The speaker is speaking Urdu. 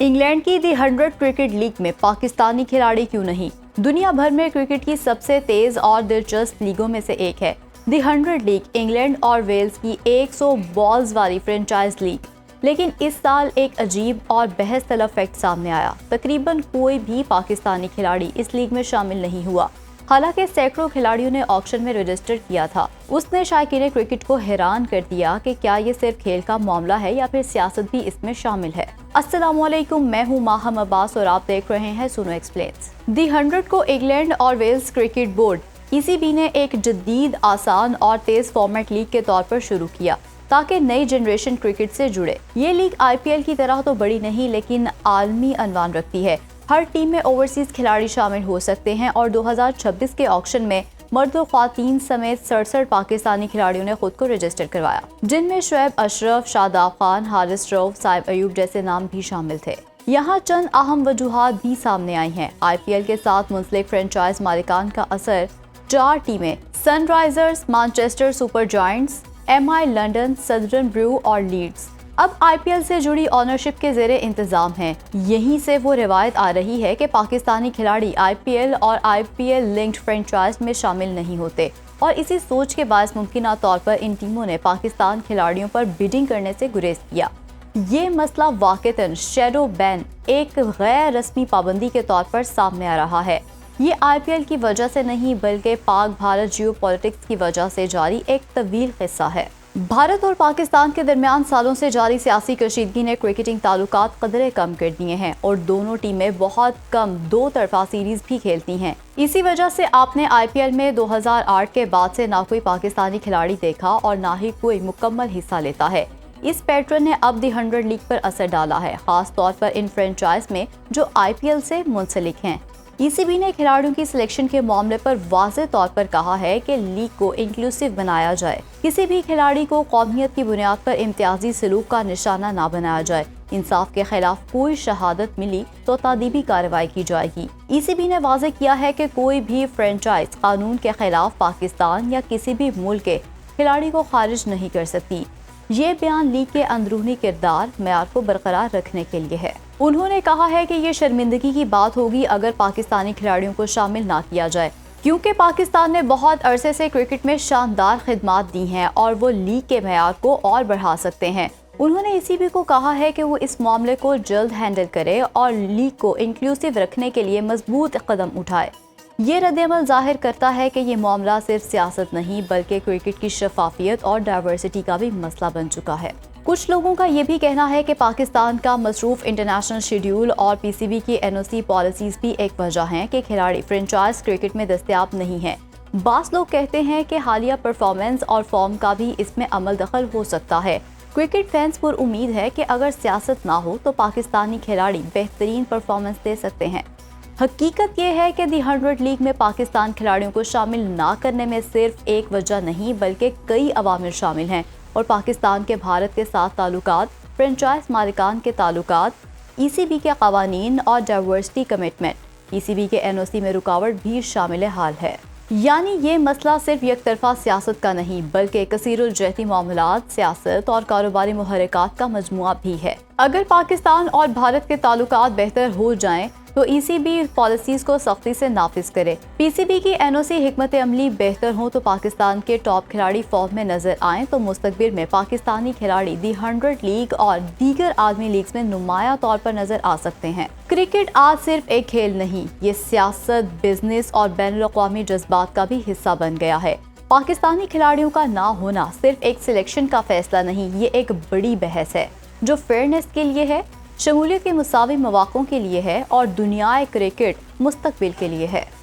انگلینڈ کی دی 100 کرکٹ لیگ میں پاکستانی کھلاڑی کیوں نہیں؟ دنیا بھر میں کرکٹ کی سب سے تیز اور دلچسپ لیگوں میں سے ایک ہے دی 100 لیگ، انگلینڈ اور ویلز کی 100 بالز والی فرنچائز لیگ۔ لیکن اس سال ایک عجیب اور بحث طلب فیکٹ سامنے آیا۔ تقریباً کوئی بھی پاکستانی کھلاڑی اس لیگ میں شامل نہیں ہوا، حالانکہ سینکڑوں کھلاڑیوں نے آکشن میں رجسٹر کیا تھا۔ اس نے شائقین کرکٹ کو حیران کر دیا کہ کیا یہ صرف کھیل کا معاملہ ہے یا پھر سیاست بھی اس میں شامل ہے۔ السلام علیکم، میں ہوں ماہم عباس اور آپ دیکھ رہے ہیں سنو ایکسپلینز۔ دی 100 کو انگلینڈ اور ویلز کرکٹ بورڈ ECB نے ایک جدید، آسان اور تیز فارمیٹ لیگ کے طور پر شروع کیا تاکہ نئی جنریشن کرکٹ سے جڑے۔ یہ لیگ IPL کی طرح تو بڑی نہیں، لیکن عالمی عنوان رکھتی ہے۔ ہر ٹیم میں اوورسیز کھلاڑی شامل ہو سکتے ہیں اور 2026 کے آکشن میں مرد و خواتین سمیت 67 پاکستانی کھلاڑیوں نے خود کو رجسٹر کروایا، جن میں شعیب اشرف، شاداب خان، حارث روف، صائب ایوب جیسے نام بھی شامل تھے۔ یہاں چند اہم وجوہات بھی سامنے آئی ہیں۔ IPL کے ساتھ منسلک فرنچائز مالکان کا اثر۔ 4 ٹیمیں Sunrisers, Manchester Super Giants, MI London, Southern Brave اور لیڈز اب IPL سے جڑی آنرشپ کے زیر انتظام ہیں۔ یہیں سے وہ روایت آ رہی ہے کہ پاکستانی کھلاڑی IPL اور IPL لنکڈ فرنچائز میں شامل نہیں ہوتے، اور اسی سوچ کے باعث ممکنہ طور پر ان ٹیموں نے پاکستان کھلاڑیوں پر بیڈنگ کرنے سے گریز کیا۔ یہ مسئلہ واقعتاً شیڈو بین، ایک غیر رسمی پابندی کے طور پر سامنے آ رہا ہے۔ یہ IPL کی وجہ سے نہیں بلکہ پاک بھارت جیو پالیٹکس کی وجہ سے جاری ایک طویل قصہ ہے۔ بھارت اور پاکستان کے درمیان سالوں سے جاری سیاسی کشیدگی نے کرکٹنگ تعلقات قدرے کم کر دیے ہیں، اور دونوں ٹیمیں بہت کم دو طرفہ سیریز بھی کھیلتی ہیں۔ اسی وجہ سے آپ نے IPL میں 2008 کے بعد سے نہ کوئی پاکستانی کھلاڑی دیکھا اور نہ ہی کوئی مکمل حصہ لیتا ہے۔ اس پیٹرن نے اب دی 100 لیگ پر اثر ڈالا ہے، خاص طور پر ان فرنچائز میں جو IPL سے منسلک ہیں۔ ECB نے کھلاڑیوں کی سلیکشن کے معاملے پر واضح طور پر کہا ہے کہ لیگ کو انکلوسیو بنایا جائے۔ کسی بھی کھلاڑی کو قومیت کی بنیاد پر امتیازی سلوک کا نشانہ نہ بنایا جائے۔ انصاف کے خلاف کوئی شہادت ملی تو تادیبی کارروائی کی جائے گی۔ ECB نے واضح کیا ہے کہ کوئی بھی فرنچائز قانون کے خلاف پاکستان یا کسی بھی ملک کے کھلاڑی کو خارج نہیں کر سکتی۔ یہ بیان لیگ کے اندرونی کردار معیار کو برقرار رکھنے کے لیے ہے۔ انہوں نے کہا ہے کہ یہ شرمندگی کی بات ہوگی اگر پاکستانی کھلاڑیوں کو شامل نہ کیا جائے، کیونکہ پاکستان نے بہت عرصے سے کرکٹ میں شاندار خدمات دی ہیں اور وہ لیگ کے معیار کو اور بڑھا سکتے ہیں۔ انہوں نے ECB کو کہا ہے کہ وہ اس معاملے کو جلد ہینڈل کرے اور لیگ کو انکلوسیو رکھنے کے لیے مضبوط قدم اٹھائے۔ یہ رد عمل ظاہر کرتا ہے کہ یہ معاملہ صرف سیاست نہیں بلکہ کرکٹ کی شفافیت اور ڈائیورسٹی کا بھی مسئلہ بن چکا ہے۔ کچھ لوگوں کا یہ بھی کہنا ہے کہ پاکستان کا مصروف انٹرنیشنل شیڈیول اور PCB کی NOC پالیسیز بھی ایک وجہ ہیں کہ کھلاڑی فرنچائز کرکٹ میں دستیاب نہیں ہیں۔ بعض لوگ کہتے ہیں کہ حالیہ پرفارمنس اور فارم کا بھی اس میں عمل دخل ہو سکتا ہے۔ کرکٹ فینس پر امید ہے کہ اگر سیاست نہ ہو تو پاکستانی کھلاڑی بہترین پرفارمنس دے سکتے ہیں۔ حقیقت یہ ہے کہ دی 100 لیگ میں پاکستان کھلاڑیوں کو شامل نہ کرنے میں صرف ایک وجہ نہیں بلکہ کئی عوامل شامل ہیں، اور پاکستان کے بھارت کے ساتھ تعلقات، فرنچائز مالکان کے تعلقات، ECB کے قوانین اور ڈائیورسٹی کمٹمنٹ، ECB کے NOC میں رکاوٹ بھی شامل حال ہے۔ یعنی یہ مسئلہ صرف یک طرفہ سیاست کا نہیں بلکہ کثیر الجہتی معاملات، سیاست اور کاروباری محرکات کا مجموعہ بھی ہے۔ اگر پاکستان اور بھارت کے تعلقات بہتر ہو جائیں تو ECB پالیسیز کو سختی سے نافذ کرے، PCB کی NOC حکمت عملی بہتر ہو تو پاکستان کے ٹاپ کھلاڑی فارم میں نظر آئیں تو مستقبل میں پاکستانی کھلاڑی دی 100 لیگ اور دیگر عالمی لیگز میں نمایاں طور پر نظر آ سکتے ہیں۔ کرکٹ آج صرف ایک کھیل نہیں، یہ سیاست، بزنس اور بین الاقوامی جذبات کا بھی حصہ بن گیا ہے۔ پاکستانی کھلاڑیوں کا نہ ہونا صرف ایک سلیکشن کا فیصلہ نہیں، یہ ایک بڑی بحث ہے جو فیئرنس کے لیے ہے، شمولیت کے مساوی مواقعوں کے لیے ہے اور دنیائے کرکٹ مستقبل کے لیے ہے۔